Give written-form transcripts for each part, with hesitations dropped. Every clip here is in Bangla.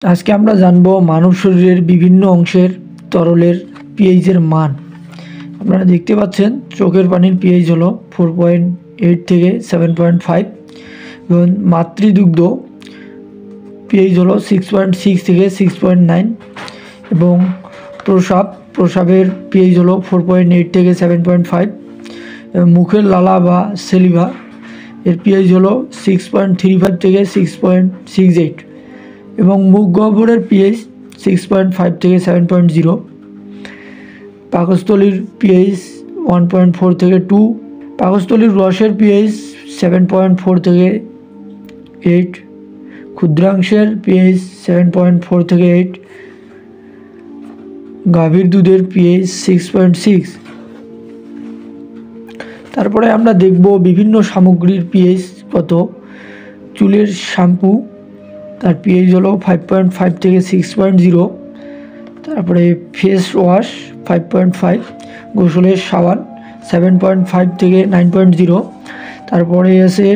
আজকে আমরা জানব মানব শরীরের বিভিন্ন অংশের তরলের পিএইচের মান। আপনারা দেখতে পাচ্ছেন চোখের পানির পিএইচ হলো 4.8 থেকে 7.5 এবং মাতৃদুগ্ধ পিএইচ হলো 6.6 থেকে 6.9 এবং প্রস্রাবের পিএইচ হলো 4.8 থেকে 7.5 এবং মুখের লালা বা সেলিভা এর পিএইচ হলো 6.35 থেকে 6.68 এবং মুখ গহ্বরের পিএইচ 6.5 থেকে 7.0, পাকস্থলীর পিএইচ 1.4 থেকে 2, পাকস্থলীর রসের পিএইচ 7.4 থেকে 8, ক্ষুদ্রাংশের পিএইচ 7.4 থেকে 8, গাভীর দুধের পিএইচ 6.6। তারপরে আমরা দেখব বিভিন্ন সামগ্রীর পিএইচ কত। চুলের শ্যাম্পু তার পিএইচ হলো 5.5 থেকে 6.0, তারপরে ফেস ওয়াশ 5.5, গোসলের সাবান 7.5 থেকে 9.0, তারপরে আছে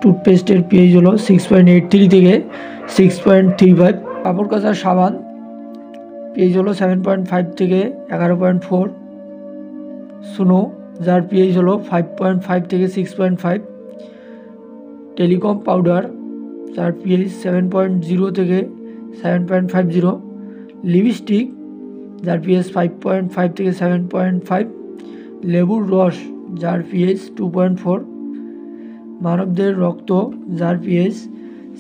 টুথপেস্টের পিএইচ হলো 6.83 থেকে 6.35, কাপড় কাচার সাবান পিএইচ হলো 7.5 থেকে 11.4, সুনো যার পিএইচ হলো 5.5 থেকে 6.5, টেলিকম পাউডার যার পিএইচ 7.0 থেকে 7.50, লিপস্টিক যার পিএইচ 5.5 থেকে 7.5, লেবুর রস যার পিএইচ 2.4, মানবদের রক্ত যার পিএইচ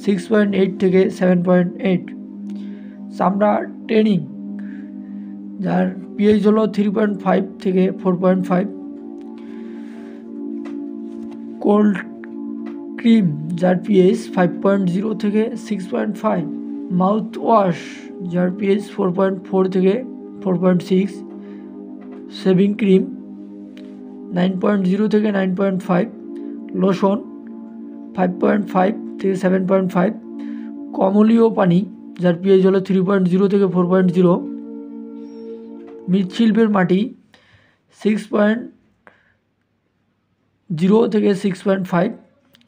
6.8 থেকে 7.8, চামড়া ট্যানিং যার পিএইচ হলো 3.5 থেকে 4.5, কোল্ড ক্রিম যার পিএইচ 5.0 থেকে 6.5, মাউথ ওয়াশ যার পিএইচ 4.4 থেকে 4.6, শেভিং ক্রিম 9.0 থেকে 9.5, লোশন 5.5 থেকে 7.5, কমলীয় পানি যার পিএইচ হলো 3.0 থেকে 4.0, মৃৎশিল্পের মাটি 6.0 থেকে 6.5,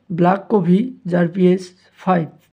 ব্ল্যাক কফি যার পিএইচ 5।